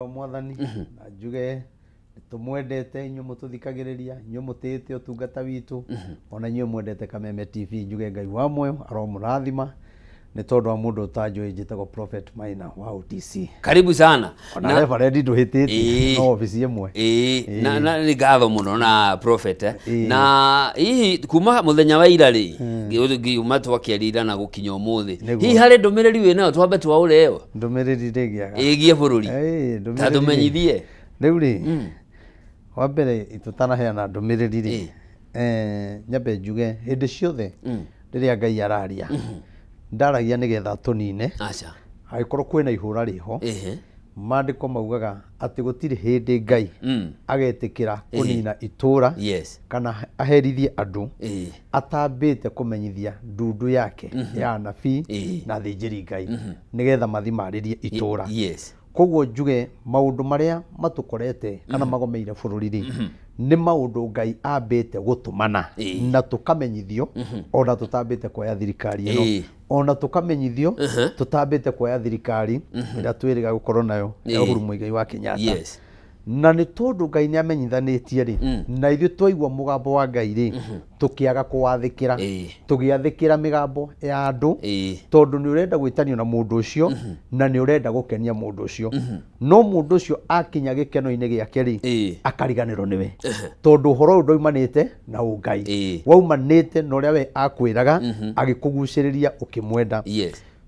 Mwathani na njuge tumwendete inyu mututhikagiriria inyu mutite utungata witu ona inyu mwendete Kameme TV njuge Ngai wa moyo aromurathima ni tondu wa mundu utanjui njitagwo Prophet Maina wa OTC. Karibu sana. Na reverend nduhitite no office imwe. Na ni gatho muno na Prophet na hihi kuma muthenya wa ira ri giuma twakiarira na gukinya umuthi hihi hari ndumiriri wina twambe twaureo ndumiriri rigiaga igie bururi ta tumenyithie riu ri wa mbere itutanaheana ndumiriri ri nyambe njuge hindi ciothe riria Ngai araria ndaragia nigetha tunine acha agikorwo kwina ihura riho mandiko maugaga ati gutiri hindi Ngai agetikira kunina itura kana aherithie andu atambite kumenyithia ndundu yake ya nabii na thinjiri Ngai nigetha mathimaririe itura koguo njuge maundu maria matukorete kana magomeire bururi ri ni maundu Ngai ambite gutumana na tukamenyithio ona tutambite kwa thirikari ino ona tukamenyithio tutambite kwa thirikari ira twiriga gukorwo nayo ya Uhuru Muigai wa Kenyatta na ni tondu Ngai ni amenyithanitie ri na ithu twaigua mugambo wa Ngai ri tukiaga kuwathikira tugiathikira migambo ya andu tondu ni urenda gwitanio na mundu ucio na ni urenda gukenia mundu ucio no mundu ucio akinya gikeno-ini giake ri akariganirwo niwe tondu horo ndoimanite na Ngai waumanite na uria we akwiraga agikuguciriria ukimwenda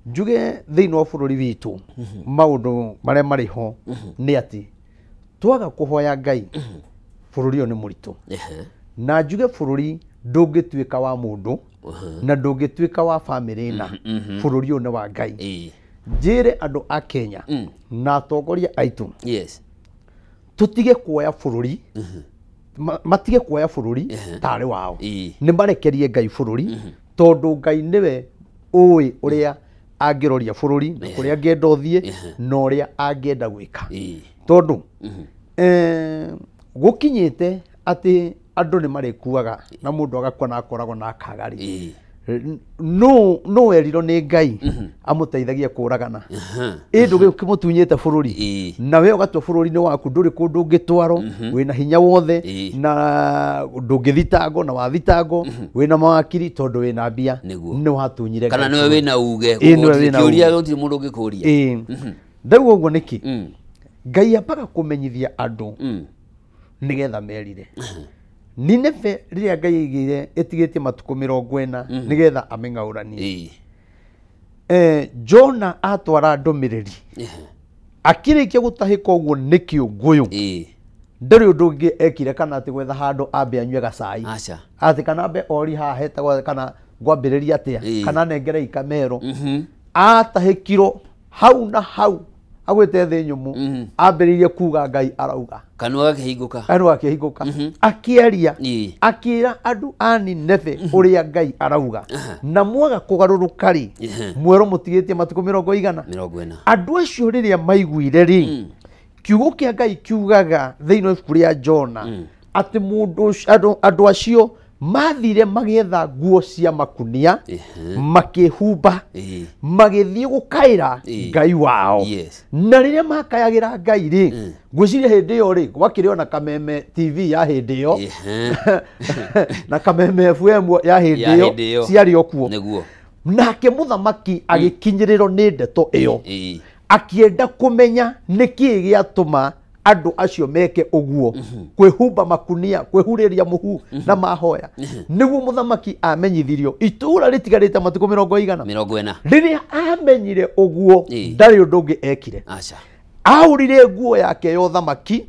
njuge thiini wa bururi witu maundu maria mariho ni ati twaga kuhoya Ngai bururi ni muritu na njuge bururi ndungituika wa mundu na ndungituika wa family na bururi ni wa Ngai njire andu a Kenya na atongoria aitu tutige kuoya bururi matige kuoya bururi tari wao ni marekerie Ngai bururi tondu Ngai niwe uwi uria angiroria bururi na kuria angenda uthie na uria angenda gwika tondu gukinyite ati andu ni marikuaga na mundu agakwa na akoragwo na akagari no eriro ni Ngai amuteithagia kuragana ndu gimutunyite bururi na we ugatwa bururi ni waku nduri kundu ngitwaro wina hinya wothe na ndungithitango na wathitango wina mawakiri tondu wina mbia ni watunyire kana niwe wina uge kuria guti mundu ngikuria ndaugo uguo niki Ngai apaga kumenyithia andu nigetha merire Nineve riria Ngai igire etigetie matuko 40 nigetha ameng'auranie Jona atwara ndumiriri akirikia gutahika uguo niki uguyu ndari undu ungi ekire kana ati gwetha handu ambe anywe gacai ati kana ambe ori ha hetagwo kana ngwambiriria atia kana nengere ikamero atahikiro hau na hau agwete thi nyumu ambiririe kuga Ngai arauga kanwa gakihinguka akieria akira andu ani Nineve uria Ngai arauga na mwaga kugaruruka ri mwero mutigitie matuko 40 andu acio riria maiguire ri kiugo kia Ngai kiugaga thiini wa ibuku ria Jona ati mundu andu acio mathire magietha nguo cia makunia makihumba magithie gukaira Ngai wao na riria makayagira Ngai ri ngwiciria hindi yo ri gwakiri ona Kameme TV ya hindi yo na Kameme FM ya hindi yo ciari okuo nake muthamaki agikinyirirwo ni ndeto iyo akienda kumenya niki giatuma andu acio meke uguo kwihumba makunia kwihuriria muhu na mahoya niguo muthamaki amenyithirio itura ritigarite matuko 40 riria amenyire uguo ndari undu ungi ekire aurire nguo yake yo thamaki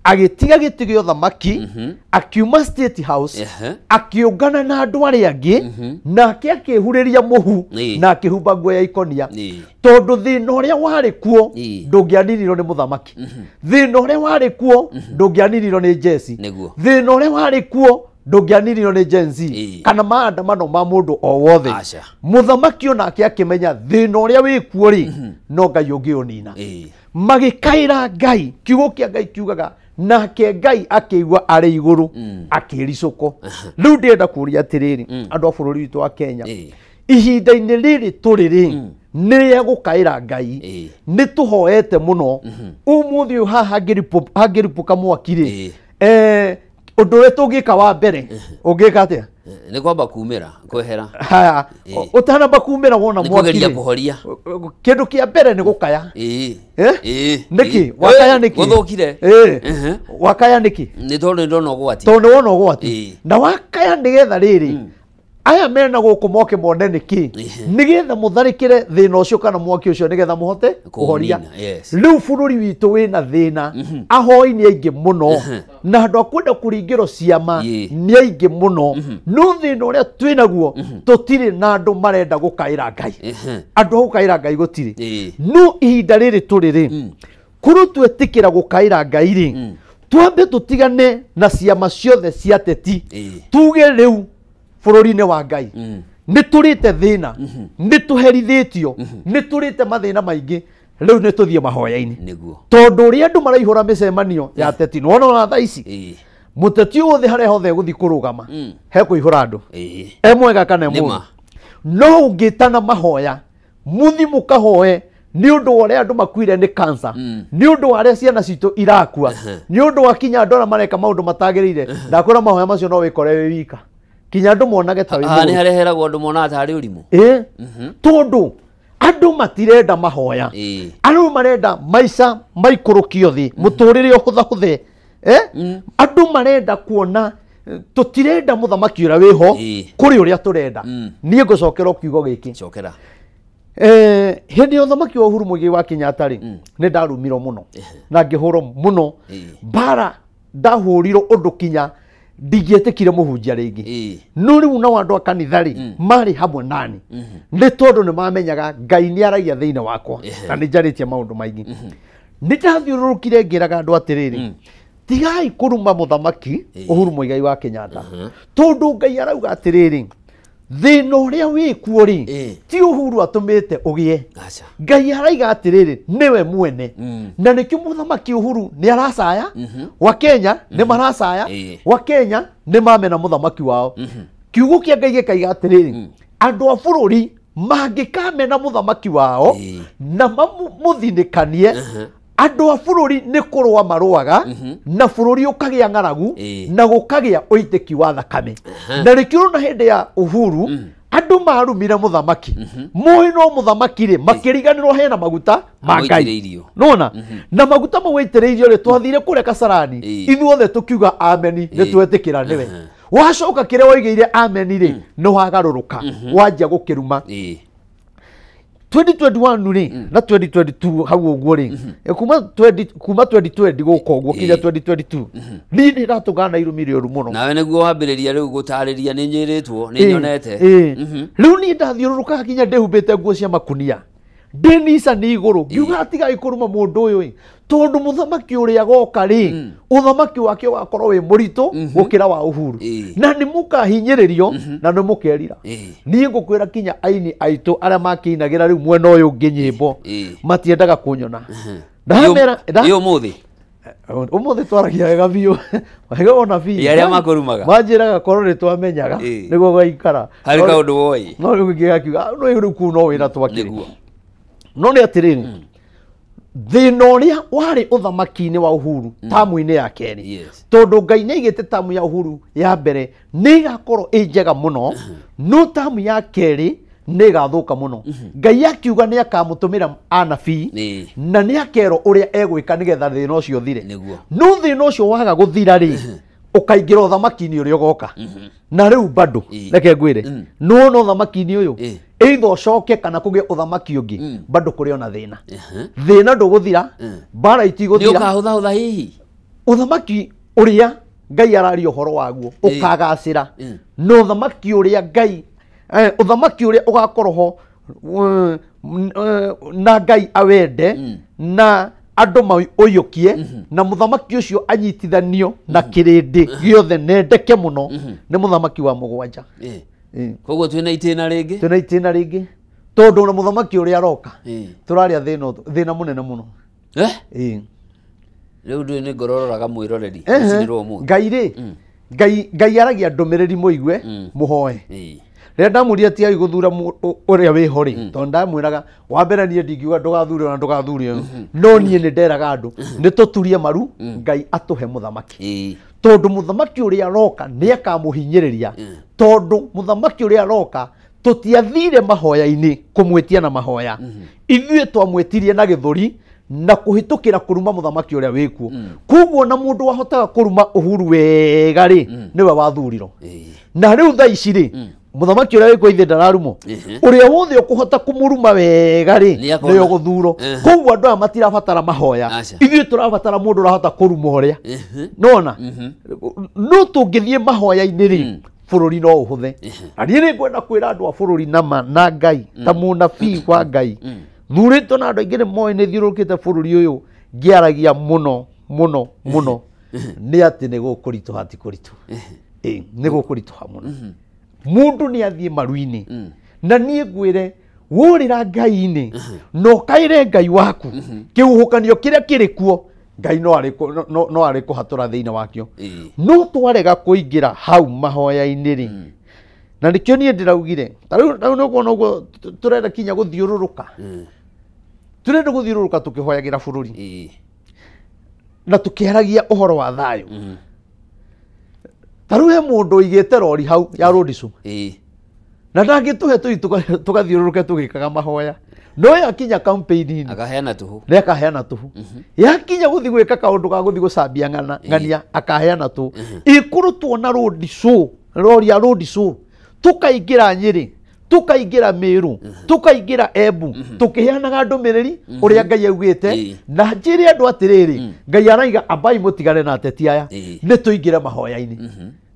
agitiga giti gyo thamaki akiuma State House akiungana na andu aria angi nake akihuriria muhu na akihumba nguo ya ikonia tondu thina uria wari kuo ndungianirirwo ni muthamaki thina uria wari kuo ndungianirirwo ni Jesse thina uria wari kuo ndungianirirwo ni Gen Z kana maandamano ma mundu o wothe muthamaki onake akimenya thina uria wi kuo ri no Ngai ungiunina magikaira Ngai kiugo kia Ngai kiugaga nake Ngai akigwa ari iguru akiricuko riu ndienda kuria atiriri andu a bururi witu wa Kenya ihinda-ini riri turiri nä egåkaä ngai nä tå hoete må no umuthi å haha hangä ripå mwaki rä å ndå å rä tå ngä ka wa mbere å ngä ka atä nä kwamba kumä ra kwehera å tanamba kumä ra wona mwaki kä ndå kä a mbere nä gå kaya nä kä wakaya nä gå thå kire wakaya nä kä nä tondå nä ndona å gwati tondå wona å gwati na wakaya nä getha rä rä aya mena gåkå moke mone nä kä nä getha må tharä kä re thä na å cio kana mwaki å cio nä getha må hote kå horia rä u bå rå ri witå wä na thä na ahoi nä aingä må no na andå a kwenda kå ringä ro ciama nä aingä må no no thä na å rä a twä naguo tå tirä na andå marenda gå kaä ra ngai andå a gå kaä ra ngai gå tirä no ihinda rä rä tå rä rä korwo twä kä ra gå kaä ra ngai rä twambe tå tigane na ciama ciothe cia teti tuge rä u bũrũri-inĩ wa ngai nĩ tũrĩte thĩna nĩ tũherithĩtio nĩ tũrĩte mathĩna maingĩ rĩu nĩ tũthiĩ mahoya-inĩ tondũ ũrĩa andũ maraihũra mĩcemanio ya teti nĩ wona thaa ici mũteti wothe harĩa hothe gũthiĩ kũrũgama he kũihũra andũ mwega kana mũru no ũngĩtana mahoya mũthi mũkahoe nĩ ũndũ wa ũrĩa andũ makuire nĩ cancer nĩ ũndũ wa arĩa ciana citũ irakua nĩ ũndũ wa kinya andũ arĩa mareka maũndũ matagĩrĩire ndakwĩra mahoya macio no wĩkore wĩ wika kinya andå monage ta nä hareheragwo andå monaga tarä å rimå tondå andå matirenda mahoya andå marenda maica maikå rå kio thä må tå rä re å hå thahå the andå marenda kuona tå tirenda må thamaki å rä a wä ho kå rä å rä a tå renda niä ngå cokera å kiugo gä kä hä ndä ya å thamaki wa Uhuru Muigai wa Kenyatta rä nä ndarumirwo må no na ngä hå ro må no mbara ndahå rirwo å ndå kinya ndingĩetĩkire mũhunjia rĩngĩ no rĩu na andũ a kanitha rĩ marĩ hamwe nani nĩ tondũ nĩ mamenyaga Ngai nĩ aragia thĩinĩ wakwa na nĩ njarĩtie maũndũ maingĩ nĩ ndathiũrũrũkire ngĩraga andũ atĩrĩrĩ tigai kũruma mũthamaki Uhuru Muigai wa Kenyatta tondũ Ngai arauga atĩrĩrĩ thĩna ũrĩa wĩ kuo rĩ ti Uhuru atũmĩte ũgĩe Ngai araiga atĩrĩrĩ nĩwe mwene na nĩkĩo mũthamaki Uhuru nĩ aracaya wa Kenya nĩ maracaya wa Kenya nĩ mamena mũthamaki wao kiugo kĩa Ngai gĩkaiga atĩrĩrĩ andũ a bũrũri mangĩkamena mũthamaki wao na mamũthinĩkanie andå a bũrũri nĩ kũrũa marũaga na bũrũri ũkagĩa ng'aragu na gũkagĩa ũitĩki wa thakame na rĩkĩo ũrona hĩndĩ ya Uhuru andũ marumire mũthamaki moĩ no mũthamaki rĩ makĩriganĩrwo hena maguta ma Ngai nona na maguta mau waitĩrĩirio rĩ twathire kũrĩa Kasarani ithuothe tũkiuga ameni nĩ twetĩkĩra nĩwe wacoka kĩrĩa woigĩire ameni rĩ nĩ wagarũrũka wanjia gũkĩruma 2021 rĩ na 2022 hau ũguo rĩ kuma 2020 gũkũ ũguo kinya 2022 niĩ nĩ ndatũgana irumi rĩũru mũno nawe nĩguo wambĩrĩria rĩu gũtarĩria nĩ nyĩrĩtwo nĩ nyonete rĩu niĩ ndathiũrũrũkaga kinya ndĩhumbĩte nguo cia makunia ndĩnica nĩ igũrũ ngiuga atigai kũruma mũndũ ũyũ tondũ mũthamaki ũrĩa goka rĩ ũthamaki wake ũgakorwo wĩ mũritũ gũkĩra wa Uhuru na nĩ mũkahinyĩrĩrio na nĩ mũkerira niĩ ngũkwĩra kinya aini aitũ arĩa makĩinagĩra rĩu mwena ũyũ ũngĩ nyĩmbo matiendaga kũnyona ndamera ũmũthĩ twaragia wega biũ wega ona biũ arĩa makũrumaga manjĩraga korwo nĩ twamenyaga nĩguo gwaikara harĩ kaũndũ woĩ no rĩu ngĩgakiuga no rĩu kũu no wĩra twakĩrĩ no nĩ atĩrĩrĩ thĩna ũrĩa warĩ ũthamaki-inĩ wa Uhuru tamu-inĩ ya kerĩ tondũ Ngai nĩ aigĩte tamu ya Uhuru ya mbere nĩ ĩgakorwo ĩ njega mũno no tamu ya kerĩ nĩ ĩgathũka mũno Ngai akiuga nĩ akamũtũmĩra anabii na nĩ akerwo ũrĩa egwĩka nĩgetha thĩna ũcio ũthire no thĩna ũcio waga gũthira rĩ ũkaingĩra ũthamaki-inĩ ũrĩa ũgoka na rĩu bado reke ngwĩre no no ũthamaki-inĩ ũyũ either ũcoke kana kũgĩe ũthamaki ũngĩ bado kũrĩ ona thĩna thĩna ndũgũthira mbara itigũthira nĩ ũkahũthahũtha hihi ũthamaki ũrĩa Ngai araria ũhoro waguo ũkagacĩra no ũthamaki ũrĩa Ngai ũthamaki ũrĩa ũgakorwo ho na Ngai awende na andũ maũiyũkie na mũthamaki ũcio anyitithanio na kĩrĩndĩ gĩothe nendeke mũno nĩ mũthamaki wa mũgwanja koguo twĩna itĩna rĩngĩ tondũ na mũthamaki ũrĩa aroka tũraria thĩna mũnene mũno rĩu ndũĩ nĩ ngorororaga mwĩroreri ũcinĩrwo mũthĩ Ngai rĩ Ngai aragia ndũmĩrĩri mũigue mũhoe rä ndamwĩrire tigai gũthura ũrĩa wĩho rĩ tondũ ndamwĩraga wa mbere niĩ ndingiuga ndũgathure na ndũgathure no niĩ nĩ nderaga andũ nĩ tũturie maru Ngai atũhe mũthamaki tondũ mũthamaki ũrĩa aroka nĩ akamũhinyĩrĩria tondũ mũthamaki ũrĩa aroka tũtiathire mahoya-inĩ kũmwĩtia na mahoya ithuĩ twamwĩtirie na gĩthũri na kuhitukira kuruma muthamaki uria wikuo kuguo na mundu wahotaga kuruma Uhuru wega ri niwe wathuriro na riu tha ici ri muthamaki uria wikuo ithe ndararumo uria wothe ukuhota kumuruma wega ri niwe guthuro kuguo andu aya matirabatara mahoya ithuĩ turabatara mundu urahota kuruma uria nona no tungithie mahoya-inĩ ri bururi no uhuthe ari ni ngwenda kwira andu a bururi nama na Ngai ta munabii wa Ngai thurĩtwo na andũ aingĩ nĩ moĩ nĩ thiũrũrũkĩte bũrũri ũyũ ngĩaragia mũno mũno mũno nĩ atĩ nĩ gũkũritũha ti kũritũ nĩ gũkũritũha mũno mũndũ nĩ athiĩ maru-inĩ na niĩ ngwĩre wũrĩra Ngai-inĩ no kaĩre Ngai waku kĩhuhũkanio kĩrĩa kĩrĩ kuo Ngai no arĩ kũhatũra thĩinĩ wakĩo no twarega kũingĩra hau mahoya-inĩ rĩ na nikio niĩ ndĩraugire tarĩu nĩ kuona ũguo tũrenda kinya gũthiũrũrũka turenda guthiũrũrũka tukihoyagira bururi na tukiaragia ũhoro wa thayo taru he mundu igite rori hau ya Rodisu na ndangituhe tugathiũrũrũke tugikaga mahoya no yakinya campaign akaheana tuhu yakinya guthi gwika kaundu ga guthi gucambia ng'ania akaheana tuhu ikurutwo na Rodisu rori ya Rodisu tukaingira Nyeri tukaingira Meru tukaingira Embu tukiheanaga ndumiriri uria Ngai augite na njire andu atiriri Ngai araiga abai mutigane na ateti aya ni tuingire mahoya-ini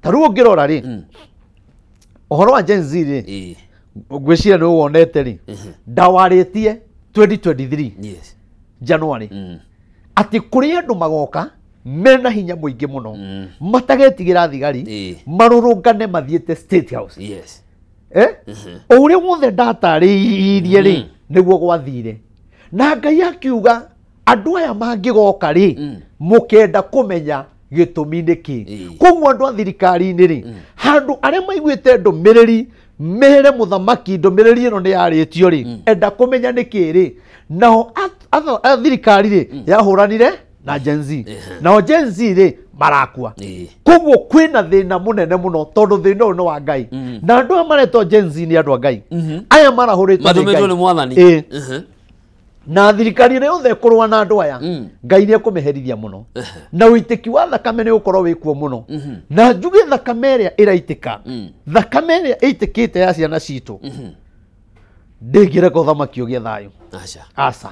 taru ngirora ri ohoro wa Gen Z ri gwicira ni wonete ri ndawaritie 2023 January ati kuri andu magoka mena hinya muingi muno matagetigira thigari marurungane mathiete State House uria wothe ndatariirie ri niguo gwathire na Ngai akiuga andu aya mangigoka ri mukenda kumenya gitumi niki koguo andu a thirikari-ini ri handu aria maiguite ndumiriri mere muthamaki ndumiriri ino ni yaritio ri enda kumenya niki ri nao a thirikari ri yahuranire na Gen Z na Gen Z ri marakua koguo kwina thina munene muno tondu thina uyu ni wa Ngai na andu amaretwo Gen Z ni andu a Ngai aya marahuritwo ni mwathani na thirikari yothe kurwa na andu aya Ngai ni akumeherithia muno na uitiki wa thakame ni ukorwo wikuo muno na njuge thakame iria iraitika thakame iria itikite ya ciana citu ndingire ko thamaki ugie thayo aca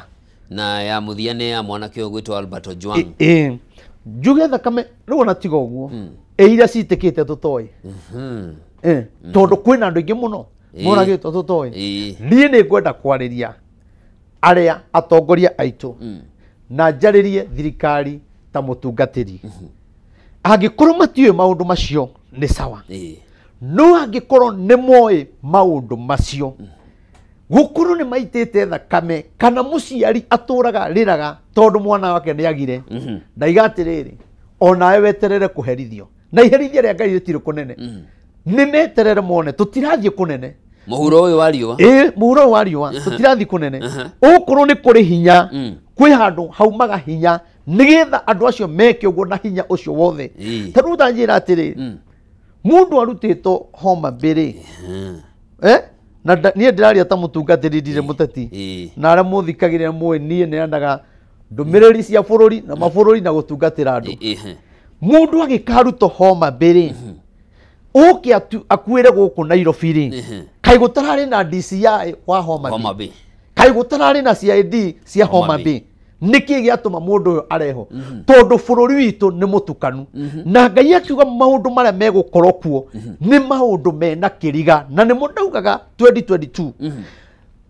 na ya muthiane ya mwanake ugwitwo Albert Ojwang njuge thakame riu ona tiga uguo iria citikite tutoi tondu kwina andu ingi muno moragitwo tutoi nie ni ngwenda kwariria aria atongoria aitu na njaririe thirikari ta mutungatiri angikorwo matiwe maundu macio ni sawa no angikorwo ni moe maundu macio gukorwo ni maitite thakame kana muciari aturaga riraga tondu mwana wake ni agire ndaiga atiriri onawe weterere kuherithio na iherithia ria Ngai ritire kunene ni meterere mone tutirathie kunene muhuro uyu wa riua muhuro wa riua tutirathie kunene ukorwo ni kuri hinya kwi handu haumaga hinya nigetha andu acio meke uguo na hinya ucio wothe taru tanjira atiriri mundu arutitwo Homa Bay na niä ndä raria ta må tungatä ndire må teti na arä a må thikagä rä mwä niä nä endaga ndå mä rä ri cia bå rå ri na mabå rå ri na gå tungatä ra andå må ndå agä karutwo Homa Bay rä å kä akuä re gå kå Nairobi rä kaä gå tararä na DCI wa Homa Bay kaä gå tararä na CID cia Homa Bay niki giatuma mundu uyu areho tondu bururi witu ni mutukanu na Ngai akiuga maundu maria megukorwo kuo ni maundu mena kiriga na ni mundaugaga 2022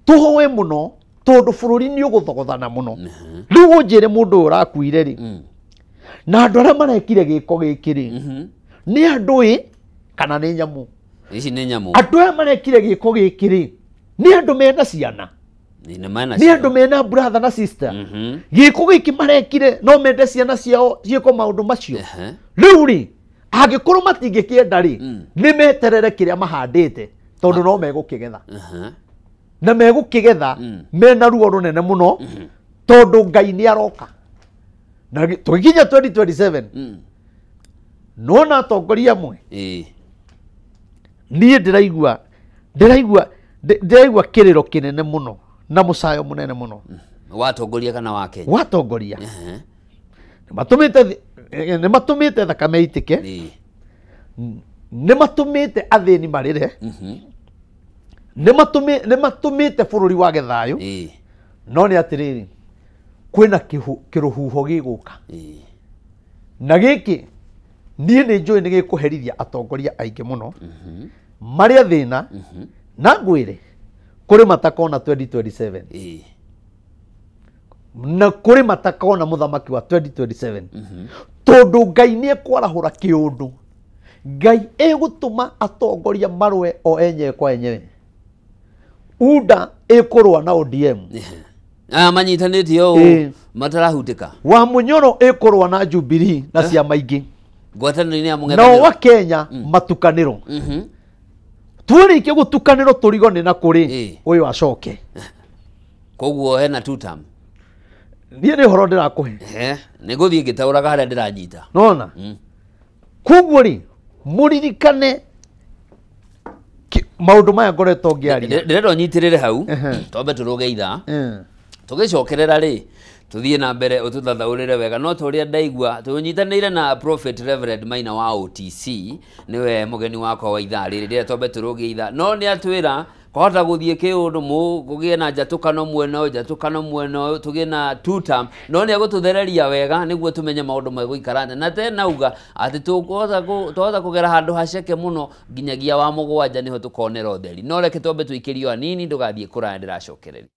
tuhoe muno tondu bururi ni uguthogothana muno riu njire mundu urakuire ri na andu aria marekire giko giki ri ni andu kana ni nyamu ici ni nyamu andu aria marekire giko giki ri ni andu mena ciana ni andu mena brother na sister giko giki marekire no mende ciana ciao ciiko maundu macio riu ri angikorwo matingikienda ri ni meterere kiria mahandite tondu no megukigetha na megukigetha mena ruo runene muno tondu Ngai ni aroka na tuginya 2027 nona atongoria amwe nie ndiraigua kiriro kinene muno na musayo munene muno watongoria kana wa Kenya watongoria ni matumite thakame itike ni matumite athini marire ni matumite bururi wa gethayo no ni atiriri kwina kiruhuho giguka na giki nie ni njui ni gikuherithia atongoria aingi muno maria thina na ngwire kuri matakona 2027 na kuri matakona muthamaki wa 2027 tondu Ngai ni ekwarahura kiundu Ngai egutuma atongoria marwe o enye kwa enyewe UDA ekorwa na ODM manyitanĩtie o matarahutika wa Munyoro ekorwa na Jubilee na ciama ingĩ ngwatanĩro-inĩ ya mũng'ethanĩro no wa Kenya matukanĩro twĩrĩkie gũtukanĩro tũrigo nĩ na kũrĩ ũyũ acoke koguo hena two term niĩ nĩ horo ndĩrakũhe nĩ gũthiĩ ngĩtaũraga harĩa ndĩranyita nona koguo rĩ mũririkane maundu maya ngoretwo ngiaria ndirenda ũnyitĩrĩre hau twambe tũrũge ithaa tũgĩcokerera rĩ tuthie na mbere ututhathaurire wega no turia ndaigua tunyitanĩire na Prophet Reverend Maina wa OTC niwe mugeni wakwa wa ithaa rĩrĩ rĩrĩa twambe tũrũge ithaa no nĩ atwĩra kwahota gũthiĩ kĩũndũ kũgĩe na njatũkano mwena tũgĩe na two term no nĩ agũtũthereria wega nĩguo tũmenye maũndũ megũikara na tena uga atĩ tũkũhota kũgera handũ haceke mũno nginyagia wa mũgwanja niho tũkonera ũtheri no reke twambe tũikĩrio hanini ndũgathiĩ kũraya ndĩracokereria